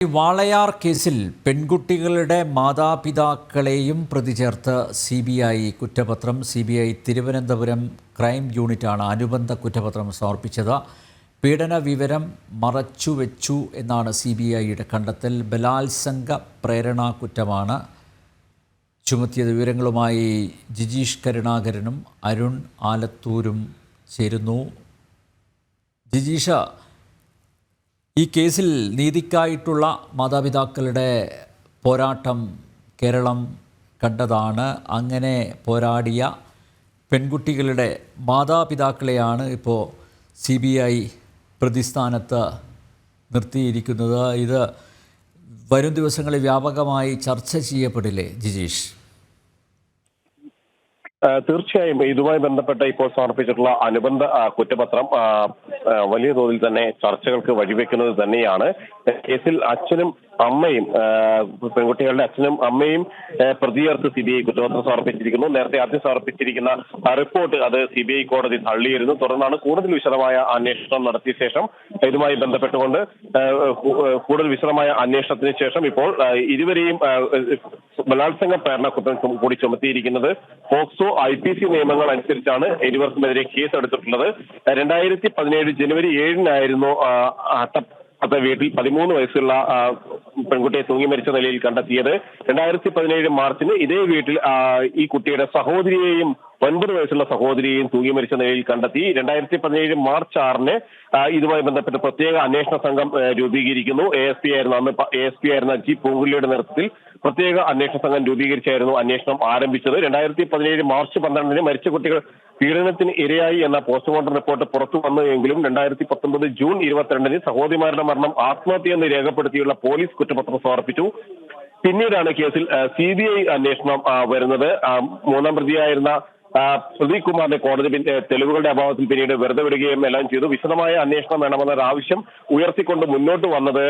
വാളയാർ കേസിൽ പെൺകുട്ടികളുടെ മാതാപിതാക്കളെയും പ്രതി ചേർത്ത് CBI കുറ്റപത്രം. CBI തിരുവനന്തപുരം ക്രൈം യൂണിറ്റാണ് അനുബന്ധ കുറ്റപത്രം സമർപ്പിച്ചത്. പീഡന വിവരം മറച്ചുവെച്ചു എന്നാണ് CBIയുടെ കണ്ടെത്തൽ. ബലാത്സംഗ പ്രേരണാ കുറ്റമാണ് ചുമത്തിയത്. വിവരങ്ങളുമായി ജിജീഷ് കരുണാകരനും അരുൺ ആലത്തൂരും ചേരുന്നു. ജിജീഷ, ഈ കേസിൽ നീതിക്കായിട്ടുള്ള മാതാപിതാക്കളുടെ പോരാട്ടം കേരളം കണ്ടതാണ്. അങ്ങനെ പോരാടിയ പെൺകുട്ടികളുടെ മാതാപിതാക്കളെയാണ് ഇപ്പോൾ CBI പ്രതിസ്ഥാനത്ത് നിർത്തിയിരിക്കുന്നത്. ഇത് വരും ദിവസങ്ങളിൽ വ്യാപകമായി ചർച്ച ചെയ്യപ്പെടില്ലേ ജിജീഷ്? തീർച്ചയായും ഇതുമായി ബന്ധപ്പെട്ട് ഇപ്പോൾ സമർപ്പിച്ചിട്ടുള്ള അനുബന്ധ കുറ്റപത്രം വലിയ തോതിൽ തന്നെ ചർച്ചകൾക്ക് വഴിവെക്കുന്നത് തന്നെയാണ്. കേസിൽ അച്ഛനും അമ്മയും പെൺകുട്ടികളുടെ അച്ഛനും അമ്മയും പ്രതി ചേർത്ത് CBI കുറ്റപത്രം സമർപ്പിച്ചിരിക്കുന്നു. നേരത്തെ ആദ്യം സമർപ്പിച്ചിരിക്കുന്ന റിപ്പോർട്ട് അത് CBI കോടതി തള്ളിയിരുന്നു. തുടർന്നാണ് കൂടുതൽ വിശദമായ അന്വേഷണം നടത്തിയ ശേഷം ഇതുമായി ബന്ധപ്പെട്ടുകൊണ്ട് കൂടുതൽ വിശദമായ അന്വേഷണത്തിന് ശേഷം ഇപ്പോൾ ഇരുവരെയും ബലാത്സംഗ പ്രേരണ കുറ്റം കൂടി ചുമത്തിയിരിക്കുന്നത്. പോക്സോ IPC നിയമങ്ങൾ അനുസരിച്ചാണ് ഇരുവർക്കുമെതിരെ കേസ് എടുത്തിട്ടുള്ളത്. 2017 ജനുവരി 7-നായിരുന്നു വീട്ടിൽ 13 വയസ്സുള്ള പെൺകുട്ടിയെ തൂങ്ങി മരിച്ച നിലയിൽ കണ്ടെത്തിയത്. 2017 മാർച്ചിന് ഇതേ വീട്ടിൽ ഈ കുട്ടിയുടെ സഹോദരിയെയും 9 വയസ്സുള്ള സഹോദരിയെയും തൂങ്ങി മരിച്ച നിലയിൽ കണ്ടെത്തി. 2017 മാർച്ച് 6-ന് ഇതുമായി ബന്ധപ്പെട്ട് പ്രത്യേക അന്വേഷണ സംഘം രൂപീകരിക്കുന്നു. ASP ആയിരുന്ന G പൂങ്കുലിയുടെ നേതൃത്വത്തിൽ പ്രത്യേക അന്വേഷണ സംഘം രൂപീകരിച്ചായിരുന്നു അന്വേഷണം ആരംഭിച്ചത്. 2017 മാർച്ച് 12-ന് മരിച്ച കുട്ടികൾ പീഡനത്തിന് ഇരയായി എന്ന പോസ്റ്റ്മോർട്ടം റിപ്പോർട്ട് പുറത്തു വന്നുവെങ്കിലും 2019 ജൂൺ 22-ന് സഹോദരിമാരുടെ മരണം ആത്മഹത്യയെന്ന് രേഖപ്പെടുത്തിയുള്ള പോലീസ് കുറ്റപത്രം സമർപ്പിച്ചു. പിന്നീടാണ് കേസിൽ CBI അന്വേഷണം വരുന്നത്. മൂന്നാം പ്രതിയായിരുന്ന പ്രദീപ് കുമാറിന്റെ കോടതി തെളിവുകളുടെ അഭാവത്തിൽ പിന്നീട് വെറുതെ വിടുകയും എല്ലാം ചെയ്തു. വിശദമായ അന്വേഷണം വേണമെന്നൊരു ആവശ്യം ഉയർത്തിക്കൊണ്ട് മുന്നോട്ട് വന്നത്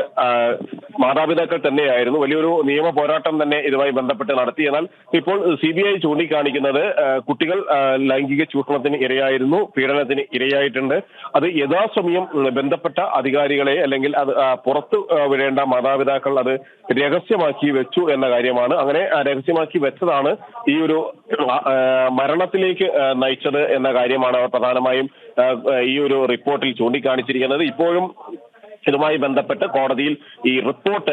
മാതാപിതാക്കൾ തന്നെയായിരുന്നു. വലിയൊരു നിയമ പോരാട്ടം തന്നെ ഇതുമായി ബന്ധപ്പെട്ട് നടത്തി. എന്നാൽ ഇപ്പോൾ CBI ചൂണ്ടിക്കാണിക്കുന്നത് കുട്ടികൾ ലൈംഗിക ചൂഷണത്തിന് ഇരയായിരുന്നു, പീഡനത്തിന് ഇരയായിട്ടുണ്ട്. അത് യഥാസമയം ബന്ധപ്പെട്ട അധികാരികളെ അല്ലെങ്കിൽ അത് പുറത്തു വിടേണ്ട മാതാപിതാക്കൾ അത് രഹസ്യമാക്കി വെച്ചു എന്ന കാര്യമാണ്. അങ്ങനെ രഹസ്യമാക്കി വെച്ചതാണ് ഈ ഒരു മരണത്തിലേക്ക് നയിച്ചത് എന്ന കാര്യമാണ് അവർ പ്രധാനമായും ഈ ഒരു റിപ്പോർട്ടിൽ ചൂണ്ടിക്കാണിച്ചിരിക്കുന്നത്. ഇപ്പോഴും ഇതുമായി ബന്ധപ്പെട്ട് കോടതിയിൽ ഈ റിപ്പോർട്ട്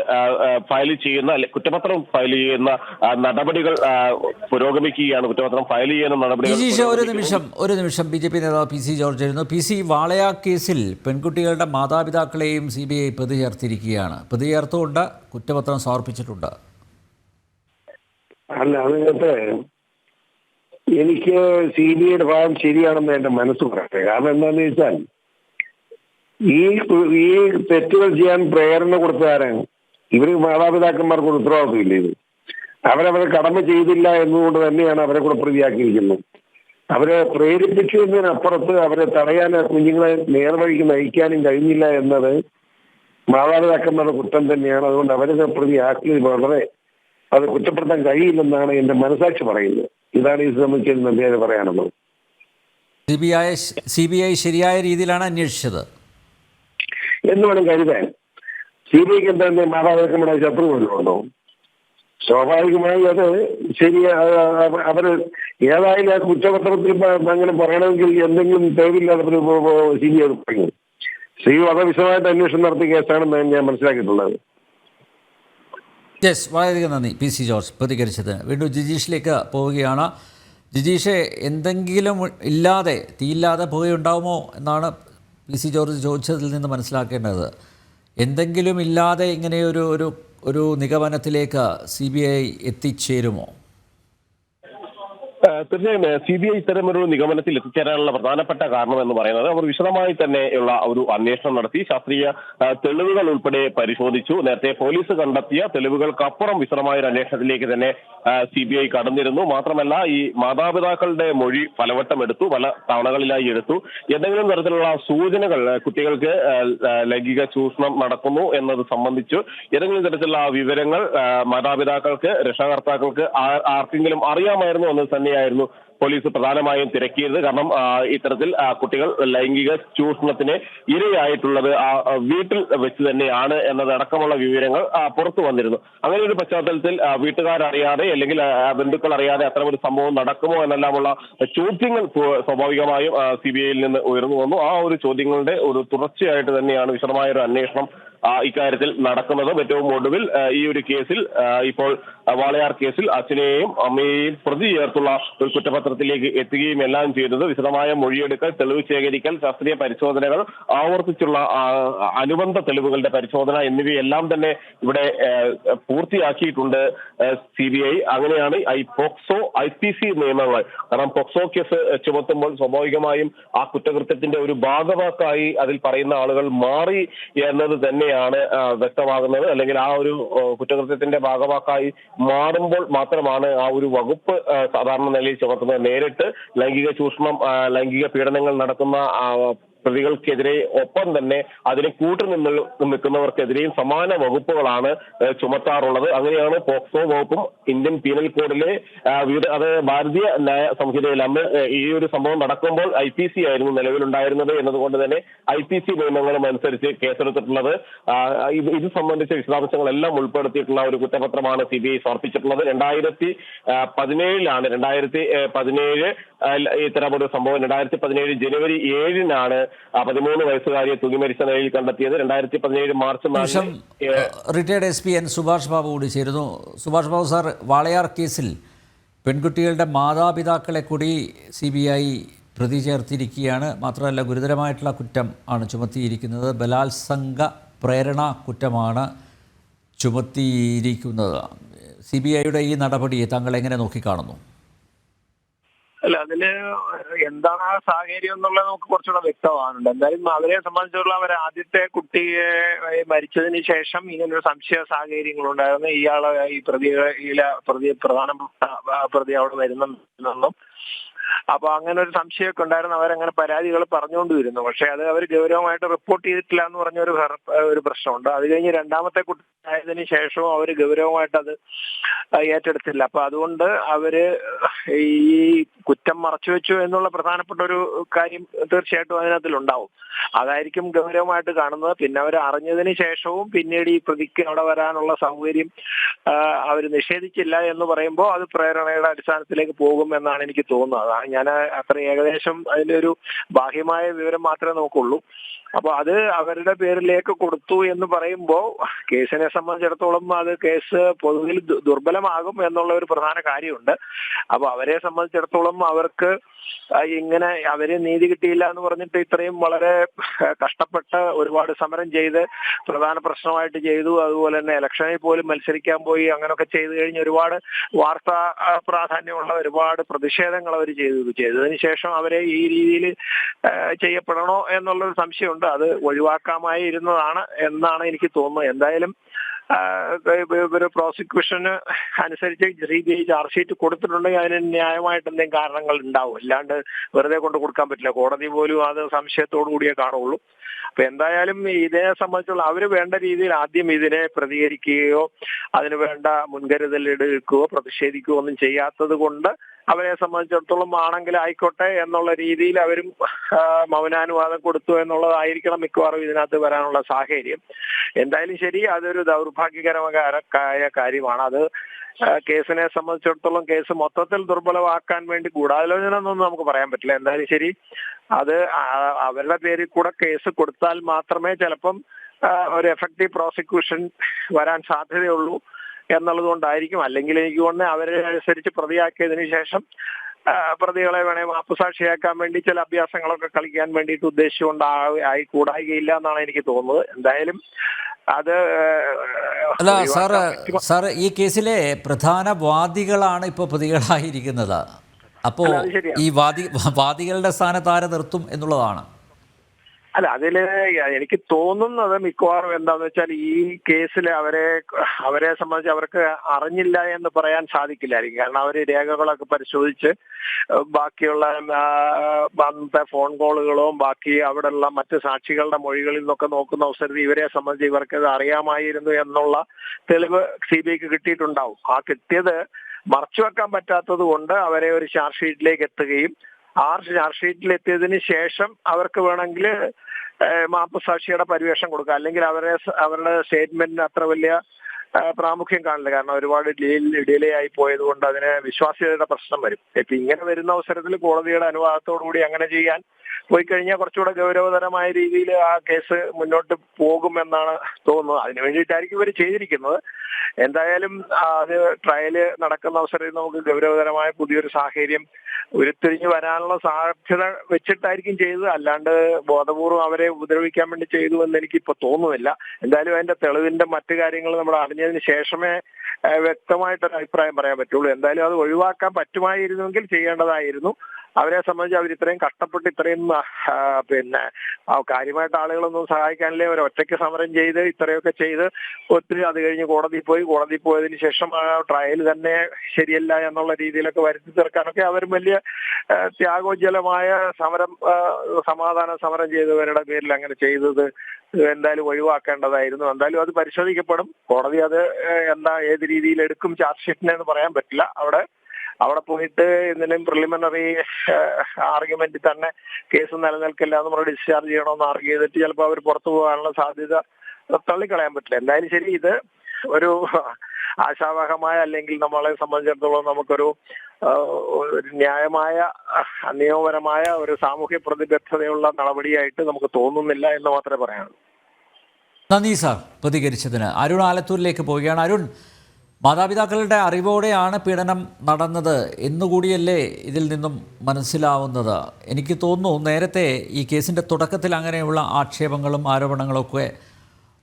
ഫയൽ ചെയ്യുന്ന കുറ്റപത്രം ഫയൽ ചെയ്യുന്ന നടപടികൾ പുരോഗമിക്കുകയാണ്. കുറ്റപത്രം ഫയൽ ചെയ്യുന്ന നടപടികൾ. ഒരു നിമിഷം BJP നേതാവ് PC ജോർജ് ആയിരുന്നു. PC, വാളയാർ കേസിൽ പെൺകുട്ടികളുടെ മാതാപിതാക്കളെയും CBI പ്രതി ചേർത്തിരിക്കുകയാണ്. പ്രതി ചേർത്തുകൊണ്ട് കുറ്റപത്രം സമർപ്പിച്ചിട്ടുണ്ട്. അല്ല, അതിനകത്ത് എനിക്ക് CBIയുടെ ഭാഗം ശരിയാണെന്ന് എന്റെ മനസ്സ് പറയട്ടെ. കാരണം എന്താണെന്ന് വെച്ചാൽ ഈ തെറ്റുകൾ ചെയ്യാൻ പ്രേരണ കൊടുത്തതാരാണ്? ഇവര് മാതാപിതാക്കന്മാർക്ക് ഒരു ഉത്തരവാദിത്വമില്ല. ഇത് അവരവരെ കടമ ചെയ്തില്ല എന്നുകൊണ്ട് തന്നെയാണ് അവരെ കൂടെ പ്രതിയാക്കിയിരിക്കുന്നത്. അവരെ പ്രേരിപ്പിച്ചു എന്നതിനപ്പുറത്ത് അവരെ തടയാൻ, കുഞ്ഞുങ്ങളെ നേർവഴിക്ക് നയിക്കാനും കഴിഞ്ഞില്ല എന്നത് മാതാപിതാക്കന്മാരുടെ കുറ്റം തന്നെയാണ്. അതുകൊണ്ട് അവരെ പ്രതിയാക്കിയത് വളരെ അത് കുറ്റപ്പെടുത്താൻ കഴിയില്ലെന്നാണ് എന്റെ മനസാക്ഷി പറയുന്നത്. ഇതാണ് ഈ സംബന്ധിച്ച് നന്ദിയായി പറയാനുള്ളത്. CBI ശരിയായ രീതിയിലാണ് അന്വേഷിച്ചത് എന്ന് വേണം കരുതാൻ. CBIക്ക് എന്താ മാതാപിതാക്കളുടെ ശത്രുക്കളുണ്ടോ? സ്വാഭാവികമായി അത് അവര് ഏതായാലും ആ കുറ്റപത്രത്തിൽ അങ്ങനെ പറയണമെങ്കിൽ എന്തെങ്കിലും തെളിവില്ലാതെ CBI പറയും. വളരെ വിശദമായിട്ട് അന്വേഷണം നടത്തിയ കേസാണെന്ന് ഞാൻ മനസ്സിലാക്കിയിട്ടുള്ളത്. വളരെയധികം നന്ദി PC ജോർജ് പ്രതികരിച്ചത്. വീണ്ടും ജിജീഷിലേക്ക് പോവുകയാണ്. ജിജീഷെ, എന്തെങ്കിലും തീയില്ലാതെ പുകയുണ്ടാവുമോ എന്നാണ് PC ജോർജ് ചോദിച്ചതിൽ നിന്ന് മനസ്സിലാക്കേണ്ടത്. എന്തെങ്കിലും ഇല്ലാതെ ഇങ്ങനെ ഒരു നിഗമനത്തിലേക്ക് CBI എത്തിച്ചേരുമോ? തീർച്ചയായും CBI ഇത്തരമൊരു നിഗമനത്തിൽ എത്തിച്ചേരാനുള്ള പ്രധാനപ്പെട്ട കാരണം എന്ന് പറയുന്നത് അവർ വിശദമായി തന്നെയുള്ള ഒരു അന്വേഷണം നടത്തി ശാസ്ത്രീയ തെളിവുകൾ ഉൾപ്പെടെ പരിശോധിച്ചു. നേരത്തെ പോലീസ് കണ്ടെത്തിയ തെളിവുകൾക്കപ്പുറം വിശദമായ ഒരു അന്വേഷണത്തിലേക്ക് തന്നെ CBI കടന്നിരുന്നു. മാത്രമല്ല, ഈ മാതാപിതാക്കളുടെ മൊഴി പലവട്ടം എടുത്തു, പല തവണകളിലായി എടുത്തു. എന്തെങ്കിലും തരത്തിലുള്ള സൂചനകൾ കുട്ടികൾക്ക് ലൈംഗിക ചൂഷണം നടക്കുന്നു എന്നത് സംബന്ധിച്ചു ഏതെങ്കിലും തരത്തിലുള്ള വിവരങ്ങൾ മാതാപിതാക്കൾക്ക്, രക്ഷാകർത്താക്കൾക്ക് ആർക്കെങ്കിലും അറിയാമായിരുന്നു എന്നത് തന്നെയായിരുന്നു തന്നെയായിരുന്നു പോലീസ് പ്രധാനമായും തിരക്കിയത്. കാരണം ഇത്തരത്തിൽ കുട്ടികൾ ലൈംഗിക ചൂഷണത്തിന് ഇരയായിട്ടുള്ളത് വീട്ടിൽ വെച്ച് തന്നെയാണ് എന്നതടക്കമുള്ള വിവരങ്ങൾ പുറത്തു വന്നിരുന്നു. അങ്ങനെ ഒരു പശ്ചാത്തലത്തിൽ വീട്ടുകാരറിയാതെ അല്ലെങ്കിൽ ബന്ധുക്കൾ അറിയാതെ അത്തരമൊരു സംഭവം നടക്കുമോ എന്നെല്ലാമുള്ള ചോദ്യങ്ങൾ സ്വാഭാവികമായും CBIയിൽ നിന്ന് ഉയർന്നു വന്നു. ആ ഒരു ചോദ്യങ്ങളുടെ ഒരു തുടർച്ചയായിട്ട് തന്നെയാണ് വിശദമായ ഒരു അന്വേഷണം ഇക്കാര്യത്തിൽ നടക്കുന്നത്. ഏറ്റവും ഒടുവിൽ ഈ ഒരു കേസിൽ ഇപ്പോൾ വാളയാർ കേസിൽ അച്ഛനെയും അമ്മയെയും പ്രതി ചേർത്തുള്ള ഒരു കുറ്റപത്രത്തിലേക്ക് എത്തുകയും എല്ലാം ചെയ്തത്. വിശദമായ മൊഴിയെടുക്കൽ, തെളിവ് ശേഖരിക്കൽ, ശാസ്ത്രീയ പരിശോധനകൾ, ആവർത്തിച്ചുള്ള അനുബന്ധ തെളിവുകളുടെ പരിശോധന എന്നിവയെല്ലാം തന്നെ ഇവിടെ പൂർത്തിയാക്കിയിട്ടുണ്ട് CBI. അങ്ങനെയാണ് പോക്സോ IPC നിയമങ്ങൾ, കാരണം പോക്സോ കേസ് ചുമത്തുമ്പോൾ സ്വാഭാവികമായും ആ കുറ്റകൃത്യത്തിന്റെ ഒരു ഭാഗവാക്കായി അതിൽ പറയുന്ന ആളുകൾ മാറി എന്നത് തന്നെയാണ് വ്യക്തമാകുന്നത്. അല്ലെങ്കിൽ ആ ഒരു കുറ്റകൃത്യത്തിന്റെ ഭാഗവാക്കായി മാറുമ്പോൾ മാത്രമാണ് ആ ഒരു വകുപ്പ് സാധാരണ നിലയിൽ ചുമത്തുന്നത്. നേരിട്ട് ലൈംഗിക ചൂഷണം, ലൈംഗിക പീഡനങ്ങൾ നടക്കുന്ന പ്രതികൾക്കെതിരെ ഒപ്പം തന്നെ അതിനെ നിൽക്കുന്നവർക്കെതിരെയും സമാന വകുപ്പുകളാണ് ചുമത്താറുള്ളത്. അങ്ങനെയാണ് പോക്സോ വകുപ്പും ഇന്ത്യൻ പീനൽ കോഡിലെ അത് ഭാരതീയ ന്യായ സംഹിതയിൽ അന്ന് ഈ ഒരു സംഭവം നടക്കുമ്പോൾ IPC ആയിരുന്നു നിലവിലുണ്ടായിരുന്നത് എന്നതുകൊണ്ട് തന്നെ IPC നിയമങ്ങളും അനുസരിച്ച് കേസെടുത്തിട്ടുള്ളത്. ഇത് സംബന്ധിച്ച വിശദാംശങ്ങളെല്ലാം ഉൾപ്പെടുത്തിയിട്ടുള്ള ഒരു കുറ്റപത്രമാണ് CBI സമർപ്പിച്ചിട്ടുള്ളത്. 2017 ഇത്തരമൊരു സംഭവം 2017 ജനുവരി 7 13 വയസ്സുകാരിയെ തൂങ്ങി മരിച്ച നിലയിൽ കണ്ടെത്തിയത്. 2017 March 4 retired SP N Subhash Babu കൂടി ചേരുന്നു. സുഭാഷ് ബാബു സാർ, വാളയാർ കേസിൽ പെൺകുട്ടികളുടെ മാതാപിതാക്കളെ കൂടി CBI പ്രതി ചേർത്തിരിക്കുകയാണ്. മാത്രമല്ല ഗുരുതരമായിട്ടുള്ള കുറ്റം ആണ് ചുമത്തിയിരിക്കുന്നത്. ബലാത്സംഗ പ്രേരണ കുറ്റമാണ് ചുമത്തിയിരിക്കുന്നത്. CBIയുടെ ഈ നടപടിയെ താങ്കൾ എങ്ങനെ നോക്കിക്കാണുന്നു? അല്ല, അതില് എന്താണ് ആ സാഹചര്യം എന്നുള്ളത് നമുക്ക് കുറച്ചുകൂടെ വ്യക്തമാകുന്നുണ്ട്. എന്തായാലും അവരെ സംബന്ധിച്ചുള്ള അവർ ആദ്യത്തെ കുട്ടിയെ മരിച്ചതിന് ശേഷം ഇങ്ങനൊരു സംശയ സാഹചര്യങ്ങളുണ്ടായിരുന്നു. ഇയാളെ ഈ പ്രധാനപ്പെട്ട പ്രതി അവിടെ വരുന്നെന്നും അപ്പൊ അങ്ങനെ ഒരു സംശയമൊക്കെ ഉണ്ടായിരുന്നു. അവരങ്ങനെ പരാതികൾ പറഞ്ഞുകൊണ്ടിരുന്നു. പക്ഷെ അത് അവർ ഗൗരവമായിട്ട് റിപ്പോർട്ട് ചെയ്തിട്ടില്ല എന്ന് പറഞ്ഞ ഒരു പ്രശ്നമുണ്ട്. അത് കഴിഞ്ഞ് രണ്ടാമത്തെ കുട്ടി ആയതിനു ശേഷവും അവർ ഗൗരവമായിട്ട് അത് ഏറ്റെടുത്തില്ല. അപ്പൊ അതുകൊണ്ട് അവര് ഈ കുറ്റം മറച്ചുവെച്ചു എന്നുള്ള പ്രധാനപ്പെട്ട ഒരു കാര്യം തീർച്ചയായിട്ടും അതിനകത്തിലുണ്ടാവും. അതായിരിക്കും ഗൗരവമായിട്ട് കാണുന്നത്. പിന്നെ അവർ അറിഞ്ഞതിന് ശേഷവും പിന്നീട് ഈ പ്രതിക്ക് അവിടെ വരാനുള്ള സൗകര്യം അവർ നിഷേധിച്ചില്ല എന്ന് പറയുമ്പോൾ അത് പ്രേരണയുടെ അടിസ്ഥാനത്തിലേക്ക് പോകും എന്നാണ് എനിക്ക് തോന്നുന്നത്. ഞാൻ അത്ര ഏകദേശം അതിന്റെ ഒരു ബാഹ്യമായ വിവരം മാത്രമേ നോക്കുള്ളൂ. അപ്പൊ അത് അവരുടെ പേരിലേക്ക് കൊടുത്തു എന്ന് പറയുമ്പോൾ കേസിനെ സംബന്ധിച്ചിടത്തോളം അത് കേസ് പൊതുവിൽ ദുർബലമാകും എന്നുള്ള ഒരു പ്രധാന കാര്യമുണ്ട്. അപ്പൊ അവരെ സംബന്ധിച്ചിടത്തോളം അവർക്ക് ഇങ്ങനെ അവര് നീതി കിട്ടിയില്ല എന്ന് പറഞ്ഞിട്ട് ഇത്രയും വളരെ കഷ്ടപ്പെട്ട് ഒരുപാട് സമരം ചെയ്ത് പ്രധാന പ്രശ്നമായിട്ട് ചെയ്തു. അതുപോലെ തന്നെ ഇലക്ഷനിൽ പോലും മത്സരിക്കാൻ പോയി അങ്ങനെയൊക്കെ ചെയ്തു കഴിഞ്ഞ് ഒരുപാട് വാർത്താ പ്രാധാന്യമുള്ള ഒരുപാട് പ്രതിഷേധങ്ങൾ അവർ ചെയ്തതിന് ശേഷം അവരെ ഈ രീതിയിൽ ചെയ്യപ്പെടണോ എന്നുള്ളൊരു സംശയമുണ്ട്. അത് ഒഴിവാക്കാമായിരുന്നതാണ് എന്നാണ് എനിക്ക് തോന്നുന്നത്. എന്തായാലും ഒരു പ്രോസിക്യൂഷന് അനുസരിച്ച് CBI ചാർജ് ഷീറ്റ് കൊടുത്തിട്ടുണ്ടെങ്കിൽ അതിന് ന്യായമായിട്ട് എന്തെങ്കിലും കാരണങ്ങൾ ഉണ്ടാവും. അല്ലാണ്ട് വെറുതെ കൊണ്ട് കൊടുക്കാൻ പറ്റില്ല. കോടതി പോലും അത് സംശയത്തോടു കൂടിയേ കാണുള്ളൂ. അപ്പൊ എന്തായാലും ഇതിനെ സംബന്ധിച്ചുള്ള അവര് വേണ്ട രീതിയിൽ ആദ്യം ഇതിനെ പ്രതികരിക്കുകയോ അതിന് വേണ്ട മുൻകരുതൽ എടുക്കുകയോ പ്രതിഷേധിക്കുകയോ ഒന്നും ചെയ്യാത്തത് കൊണ്ട് അവരെ സംബന്ധിച്ചിടത്തോളം ആണെങ്കിൽ ആയിക്കോട്ടെ എന്നുള്ള രീതിയിൽ അവരും മൗനാനുവാദം കൊടുത്തു എന്നുള്ളതായിരിക്കണം മിക്കവാറും ഇതിനകത്ത് വരാനുള്ള സാഹചര്യം. എന്തായാലും ശരി, അതൊരു ദൗർഭാഗ്യകരമായ കാര്യമാണ്. അത് കേസിനെ സംബന്ധിച്ചിടത്തോളം കേസ് മൊത്തത്തിൽ ദുർബലമാക്കാൻ വേണ്ടി ഗൂഢാലോചന എന്നൊന്നും നമുക്ക് പറയാൻ പറ്റില്ല. എന്തായാലും ശരി, അത് അവരുടെ പേരിൽ കൂടെ കേസ് കൊടുത്താൽ മാത്രമേ ചിലപ്പം ഒരു എഫക്റ്റീവ് പ്രോസിക്യൂഷൻ വരാൻ സാധ്യതയുള്ളൂ എന്നുള്ളത് കൊണ്ടായിരിക്കും. അല്ലെങ്കിൽ എനിക്ക് തോന്നുന്നത് അവരെ അനുസരിച്ച് പ്രതിയാക്കിയതിനു ശേഷം പ്രതികളെ വേണേ മാപ്പുസാക്ഷിയാക്കാൻ വേണ്ടി ചില അഭ്യാസങ്ങളൊക്കെ കളിക്കാൻ വേണ്ടിയിട്ട് ഉദ്ദേശിച്ചുകൊണ്ട് കൂടായികയില്ല എന്നാണ് എനിക്ക് തോന്നുന്നത്. എന്തായാലും അത് അല്ല സാറ് ഈ കേസിലെ പ്രധാന വാദികളാണ് ഇപ്പോൾ പ്രതികളായിരിക്കുന്നത്. അപ്പോൾ ഈ വാദികളുടെ സ്ഥാനത്ത് ആരെ നിർത്തും എന്നുള്ളതാണ്. അല്ല, അതില് എനിക്ക് തോന്നുന്നത് മിക്കവാറും എന്താന്ന് വെച്ചാൽ ഈ കേസിൽ അവരെ സംബന്ധിച്ച് അവർക്ക് അറിഞ്ഞില്ല എന്ന് പറയാൻ സാധിക്കില്ലായിരിക്കും. കാരണം അവര് രേഖകളൊക്കെ പരിശോധിച്ച് ബാക്കിയുള്ള അന്നത്തെ ഫോൺ കോളുകളും ബാക്കി അവിടെയുള്ള മറ്റ് സാക്ഷികളുടെ മൊഴികളിൽ നിന്നൊക്കെ നോക്കുന്ന അവസരത്തിൽ ഇവരെ സംബന്ധിച്ച് ഇവർക്ക് ഇത് അറിയാമായിരുന്നു എന്നുള്ള തെളിവ് CBIക്ക് കിട്ടിയിട്ടുണ്ടാവും. ആ കിട്ടിയത് മറച്ചുവെക്കാൻ പറ്റാത്തത് കൊണ്ട് അവരെ ഒരു ചാർജ് ഷീറ്റിലേക്ക് എത്തുകയും ആ ചാർജ് ഷീറ്റിൽ എത്തിയതിന് ശേഷം അവർക്ക് വേണമെങ്കിൽ മാപ്പുസാക്ഷിയുടെ പരിവേഷം കൊടുക്കുക, അല്ലെങ്കിൽ അവരുടെ സ്റ്റേറ്റ്മെന്റിന് അത്ര വലിയ പ്രാമുഖ്യം കാണില്ല. കാരണം ഒരുപാട് ഡിലേ ആയി പോയത് കൊണ്ട് അതിന് വിശ്വാസ്യതയുടെ പ്രശ്നം വരും. ഇപ്പൊ ഇങ്ങനെ വരുന്ന അവസരത്തിൽ കോടതിയുടെ അനുവാദത്തോടുകൂടി അങ്ങനെ ചെയ്യാൻ പോയി കഴിഞ്ഞാൽ കുറച്ചുകൂടെ ഗൗരവതരമായ രീതിയിൽ ആ കേസ് മുന്നോട്ട് പോകുമെന്നാണ് തോന്നുന്നത്. അതിനു വേണ്ടിയിട്ടായിരിക്കും ഇവർ ചെയ്തിരിക്കുന്നത്. എന്തായാലും അത് ട്രയല് നടക്കുന്ന അവസരത്തിൽ നമുക്ക് ഗൗരവതരമായ പുതിയൊരു സാഹചര്യം ഉരുത്തിരിഞ്ഞു വരാനുള്ള സാധ്യത വെച്ചിട്ടായിരിക്കും ചെയ്തത്. അല്ലാണ്ട് ബോധപൂർവം അവരെ ഉപദ്രവിക്കാൻ വേണ്ടി ചെയ്തു എന്ന് എനിക്കിപ്പോ തോന്നുന്നില്ല. എന്തായാലും അതിന്റെ തെളിവിന്റെ മറ്റു കാര്യങ്ങൾ നമ്മൾ അറിഞ്ഞതിന് ശേഷമേ വ്യക്തമായിട്ടൊരു അഭിപ്രായം പറയാൻ പറ്റുള്ളൂ. എന്തായാലും അത് ഒഴിവാക്കാൻ പറ്റുമായിരുന്നെങ്കിൽ ചെയ്യേണ്ടതായിരുന്നു. അവരെ സംബന്ധിച്ച് അവർ ഇത്രയും കഷ്ടപ്പെട്ട് ഇത്രയും കാര്യമായിട്ട് ആളുകളൊന്നും സഹായിക്കാനില്ലേ, അവർ ഒറ്റയ്ക്ക് സമരം ചെയ്ത് ഇത്രയൊക്കെ ചെയ്ത് ഒത്തിരി അത് കഴിഞ്ഞ് കോടതി പോയതിന് ശേഷം ആ ട്രയൽ തന്നെ ശരിയല്ല എന്നുള്ള രീതിയിലൊക്കെ വരുത്തി തീർക്കാനൊക്കെ അവർ വലിയ ത്യാഗോജ്വലമായ സമാധാന സമരം ചെയ്തവരുടെ പേരിൽ അങ്ങനെ ചെയ്തത് എന്തായാലും ഒഴിവാക്കേണ്ടതായിരുന്നു. എന്തായാലും അത് പരിശോധിക്കപ്പെടും. കോടതി അത് ഏത് രീതിയിൽ എടുക്കും ചാർജ് ഷീറ്റിനെ എന്ന് പറയാൻ പറ്റില്ല. അവിടെ പോയിട്ട് എന്തെങ്കിലും പ്രിലിമിനറി ആർഗ്യുമെന്റ് തന്നെ കേസ് നിലനിൽക്കില്ല എന്ന് പറഞ്ഞ് ഡിസ്ചാർജ് ചെയ്യണമെന്ന് ആർഗ്യൂ ചെയ്തിട്ട് ചിലപ്പോൾ അവർ പുറത്തു പോകാനുള്ള സാധ്യത തള്ളിക്കളയാൻ പറ്റില്ല. എന്തായാലും ശരി, ഇത് ഒരു ആശാവഹമായ അല്ലെങ്കിൽ നമ്മളെ സംബന്ധിച്ചിടത്തോളം നമുക്കൊരു ന്യായമായ നിയമപരമായ ഒരു സാമൂഹ്യ പ്രതിബദ്ധതയുള്ള നടപടിയായിട്ട് നമുക്ക് തോന്നുന്നില്ല എന്ന് മാത്രമേ പറയാനുള്ളൂ. നന്ദി സാർ പ്രതികരിച്ചതിന്. അരുൺ ആലത്തൂരിലേക്ക് പോവുകയാണ്. അരുൺ, മാതാപിതാക്കളുടെ അറിവോടെയാണ് പീഡനം നടന്നത് എന്നുകൂടിയല്ലേ ഇതിൽ നിന്നും മനസ്സിലാവുന്നത്? എനിക്ക് തോന്നുന്നു നേരത്തെ ഈ കേസിൻ്റെ തുടക്കത്തിൽ അങ്ങനെയുള്ള ആക്ഷേപങ്ങളും ആരോപണങ്ങളൊക്കെ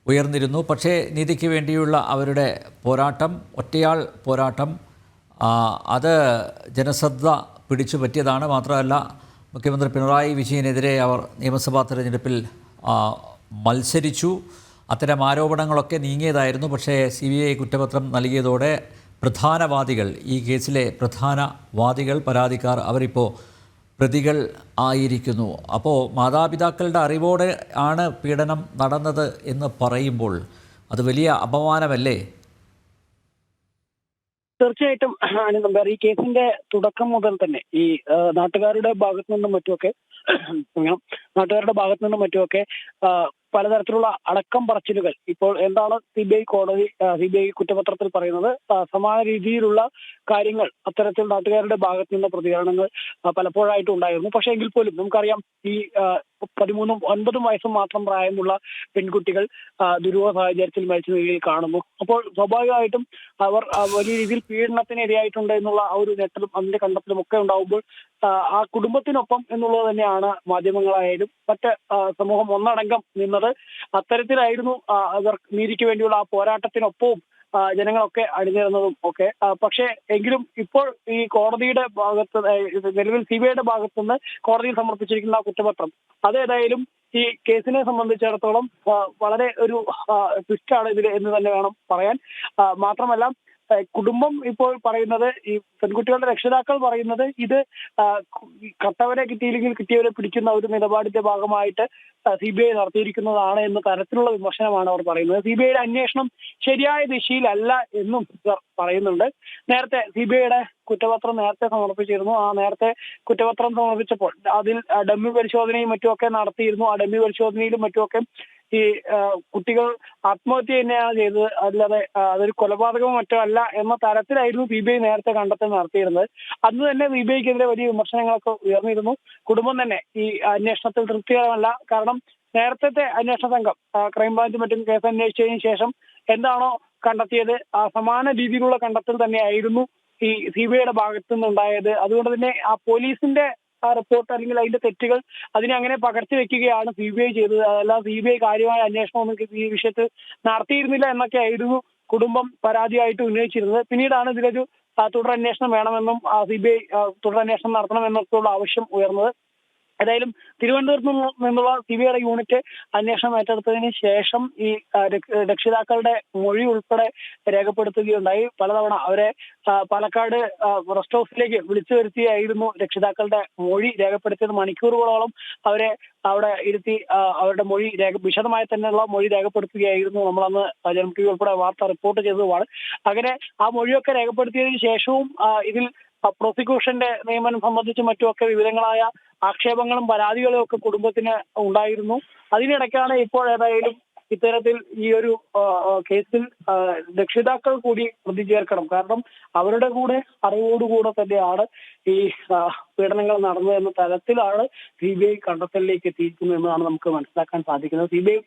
ഉയർന്നിരുന്നു. പക്ഷേ നീതിക്ക് വേണ്ടിയുള്ള അവരുടെ പോരാട്ടം, ഒറ്റയാൾ പോരാട്ടം, അത് ജനശ്രദ്ധ പിടിച്ചു പറ്റിയതാണ്. മാത്രമല്ല മുഖ്യമന്ത്രി പിണറായി വിജയനെതിരെ അവർ നിയമസഭാ തെരഞ്ഞെടുപ്പിൽ മത്സരിച്ചു. അത്തരം ആരോപണങ്ങളൊക്കെ നീങ്ങിയതായിരുന്നു. പക്ഷേ CBI കുറ്റപത്രം നൽകിയതോടെ ഈ കേസിലെ പ്രധാന വാദികൾ, പരാതിക്കാർ, അവരിപ്പോൾ പ്രതികൾ ആയിരിക്കുന്നു. അപ്പോൾ മാതാപിതാക്കളുടെ അറിവോടെ ആണ് പീഡനം നടന്നത് എന്ന് പറയുമ്പോൾ അത് വലിയ അപമാനമല്ലേ? തീർച്ചയായിട്ടും ആനന്ദം, ഈ കേസിന്റെ തുടക്കം മുതൽ തന്നെ ഈ നാട്ടുകാരുടെ ഭാഗത്തു നിന്നും മറ്റുമൊക്കെ പലതരത്തിലുള്ള അടക്കം പറച്ചിലുകൾ. ഇപ്പോൾ എന്താണ് CBI കുറ്റപത്രത്തിൽ പറയുന്നത്? സമാന രീതിയിലുള്ള കാര്യങ്ങൾ അത്തരത്തിൽ നാട്ടുകാരുടെ ഭാഗത്തു നിന്ന പ്രതികരണങ്ങൾ പലപ്പോഴായിട്ടും ഉണ്ടായിരുന്നു. പക്ഷേ എങ്കിൽ പോലും നമുക്കറിയാം, ഈ 13, 9 വയസ്സും മാത്രം പ്രായമുള്ള പെൺകുട്ടികൾ ദുരൂഹ സാഹചര്യത്തിൽ മരിച്ച നിലയിൽ കാണുന്നു. അപ്പോൾ സ്വാഭാവികമായിട്ടും അവർ വലിയ രീതിയിൽ പീഡനത്തിന് ഇരയായിട്ടുണ്ട് എന്നുള്ള ആ ഒരു ഞെട്ടലും അതിന്റെ കണ്ടെത്തലും ഒക്കെ ഉണ്ടാവുമ്പോൾ ആ കുടുംബത്തിനൊപ്പം എന്നുള്ളത് തന്നെയാണ് മാധ്യമങ്ങളായാലും മറ്റ് സമൂഹം ഒന്നടങ്കം നിന്നത്. അത്തരത്തിലായിരുന്നു അവർ നീതിക്ക് വേണ്ടിയുള്ള ആ പോരാട്ടത്തിനൊപ്പവും ജനങ്ങളൊക്കെ അണിനിരുന്നതും ഒക്കെ. പക്ഷേ എങ്കിലും ഇപ്പോൾ ഈ കോടതിയുടെ ഭാഗത്ത്, നിലവിൽ CBIയുടെ ഭാഗത്തുനിന്ന് കോടതിയിൽ സമർപ്പിച്ചിരിക്കുന്ന ആ കുറ്റപത്രം അതേതായാലും ഈ കേസിനെ സംബന്ധിച്ചിടത്തോളം വളരെ ഒരു ട്വിസ്റ്റാണ് ഇതിൽ എന്ന് തന്നെ വേണം പറയാൻ. മാത്രമല്ല കുടുംബം ഇപ്പോൾ പറയുന്നത്, ഈ പെൺകുട്ടികളുടെ രക്ഷിതാക്കൾ പറയുന്നത്, ഇത് കട്ടവരെ കിട്ടിയില്ലെങ്കിൽ കിട്ടിയവരെ പിടിക്കുന്ന ഒരു നിലപാടിന്റെ ഭാഗമായിട്ട് CBI നടത്തിയിരിക്കുന്നതാണ് എന്ന തരത്തിലുള്ള വിമർശനമാണ് അവർ പറയുന്നത്. CBIയുടെ അന്വേഷണം ശരിയായ ദിശയിലല്ല എന്നും പറയുന്നുണ്ട്. നേരത്തെ CBIയുടെ കുറ്റപത്രം നേരത്തെ സമർപ്പിച്ചിരുന്നു. ആ നേരത്തെ കുറ്റപത്രം സമർപ്പിച്ചപ്പോൾ അതിൽ ഡമ്മി പരിശോധനയും മറ്റുമൊക്കെ നടത്തിയിരുന്നു. ആ ഡമ്മി പരിശോധനയിലും മറ്റുമൊക്കെ ഈ കുട്ടികൾ ആത്മഹത്യ തന്നെയാണ് ചെയ്തത്, അല്ലാതെ അതൊരു കൊലപാതകമോ മറ്റോ അല്ല എന്ന തരത്തിലായിരുന്നു CBI നേരത്തെ കണ്ടെത്തൽ നടത്തിയിരുന്നത്. അന്ന് തന്നെ CBIക്കെതിരെ വലിയ വിമർശനങ്ങളൊക്കെ ഉയർന്നിരുന്നു. കുടുംബം തന്നെ ഈ അന്വേഷണത്തിൽ തൃപ്തികരമല്ല. കാരണം നേരത്തെ അന്വേഷണ സംഘം ക്രൈംബ്രാഞ്ചും മറ്റും കേസ് അന്വേഷിച്ചതിന് ശേഷം എന്താണോ കണ്ടെത്തിയത് ആ സമാന രീതിയിലുള്ള കണ്ടെത്തൽ തന്നെയായിരുന്നു ഈ CBIയുടെ ഭാഗത്തു നിന്നുണ്ടായത്. അതുകൊണ്ട് തന്നെ ആ പോലീസിന്റെ ആ റിപ്പോർട്ട് അല്ലെങ്കിൽ അതിന്റെ തെറ്റുകൾ അതിനെ അങ്ങനെ പകർത്തി വെക്കുകയാണ് CBI ചെയ്തത്. അതല്ലാതെ CBI കാര്യമായ അന്വേഷണമൊന്നും ഈ വിഷയത്തിൽ നടത്തിയിരുന്നില്ല എന്നൊക്കെ ആയിരുന്നു കുടുംബം പരാതിയായിട്ട് ഉന്നയിച്ചിരുന്നത്. പിന്നീടാണ് ഇതിലൊരു തുടരന്വേഷണം വേണമെന്നും CBI തുടരന്വേഷണം നടത്തണമെന്നൊക്കെയുള്ള ആവശ്യം ഉയർന്നത്. ഏതായാലും തിരുവനന്തപുരത്ത് നിന്നുള്ള CBIയുടെ യൂണിറ്റ് അന്വേഷണം ഏറ്റെടുത്തതിന് ശേഷം ഈ രക്ഷിതാക്കളുടെ മൊഴി ഉൾപ്പെടെ രേഖപ്പെടുത്തുകയുണ്ടായി. പലതവണ അവരെ പാലക്കാട് റെസ്റ്റ് ഹൗസിലേക്ക് വിളിച്ചു വരുത്തിയായിരുന്നു രക്ഷിതാക്കളുടെ മൊഴി രേഖപ്പെടുത്തിയത്. മണിക്കൂറുകളോളം അവരെ അവിടെ ഇരുത്തി അവരുടെ മൊഴി വിശദമായി തന്നെയുള്ള മൊഴി രേഖപ്പെടുത്തുകയായിരുന്നു. നമ്മളന്ന് ജനം TV ഉൾപ്പെടെ വാർത്ത റിപ്പോർട്ട് ചെയ്തതുമാണ്. അങ്ങനെ ആ മൊഴിയൊക്കെ രേഖപ്പെടുത്തിയതിനു ശേഷവും ഇതിൽ പ്രോസിക്യൂഷന്റെ നിയമനം സംബന്ധിച്ചും മറ്റുമൊക്കെ വിവിധങ്ങളായ ആക്ഷേപങ്ങളും പരാതികളും ഒക്കെ കുടുംബത്തിന് ഉണ്ടായിരുന്നു. അതിനിടയ്ക്കാണ് ഇപ്പോൾ ഏതായാലും ഇത്തരത്തിൽ ഈ ഒരു കേസിൽ രക്ഷിതാക്കൾ കൂടി പ്രതി ചേർക്കണം. കാരണം അവരുടെ കൂടെ അറിവോടുകൂടെ തന്നെയാണ് ഈ പീഡനങ്ങൾ നടന്നതെന്ന തരത്തിലാണ് CBI കണ്ടെത്തലിലേക്ക് എത്തിയിരിക്കുന്നത് എന്നതാണ് നമുക്ക് മനസ്സിലാക്കാൻ സാധിക്കുന്നത്. CBI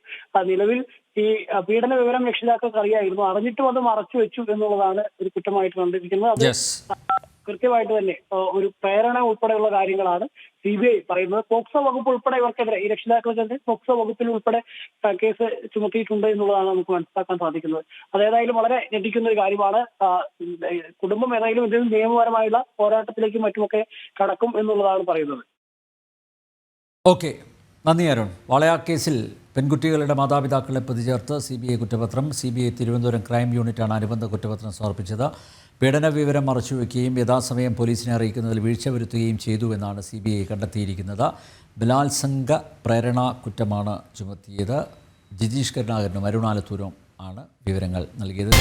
നിലവിൽ ഈ പീഡന വിവരം രക്ഷിതാക്കൾക്ക് അറിയായിരുന്നു, അറിഞ്ഞിട്ടും അത് മറച്ചു വെച്ചു എന്നുള്ളതാണ് ഒരു കുറ്റമായിട്ട് കണ്ടിരിക്കുന്നത്. അത് കൃത്യമായിട്ട് തന്നെ ഒരു പ്രേരണ ഉൾപ്പെടെയുള്ള കാര്യങ്ങളാണ് CBI പറയുന്നത്. പോക്സോ വകുപ്പ് ഉൾപ്പെടെ ഇവർക്കെതിരെ ഈ രക്ഷിതാക്കൾക്കെതിരെ പോക്സോ വകുപ്പിൽ ഉൾപ്പെടെ കേസ് ചുമത്തിയിട്ടുണ്ട് എന്നുള്ളതാണ് നമുക്ക് മനസ്സിലാക്കാൻ സാധിക്കുന്നത്. അതേതായാലും വളരെ ഞെട്ടിക്കുന്ന ഒരു കാര്യമാണ്. കുടുംബം ഏതായാലും ഇതിൽ നിയമപരമായുള്ള പോരാട്ടത്തിലേക്കും മറ്റുമൊക്കെ കടക്കും എന്നുള്ളതാണ് പറയുന്നത്. ഓക്കെ, നന്ദി അരുൺ. വാളയാർ കേസിൽ പെൺകുട്ടികളുടെ മാതാപിതാക്കളെ പ്രതി ചേർത്ത് CBI കുറ്റപത്രം. CBI തിരുവനന്തപുരം ക്രൈം യൂണിറ്റാണ് അനുബന്ധ കുറ്റപത്രം സമർപ്പിച്ചത്. പീഡന വിവരം മറച്ചുവെക്കുകയും യഥാസമയം പോലീസിനെ അറിയിക്കുന്നതിൽ വീഴ്ച വരുത്തുകയും ചെയ്തുവെന്നാണ് CBI കണ്ടെത്തിയിരിക്കുന്നത്. ബലാത്സംഗ പ്രേരണ കുറ്റമാണ് ചുമത്തിയത്. ജിജീഷ് കരുണാകരനും അരുണാലത്തൂരും ആണ് വിവരങ്ങൾ നൽകിയത്.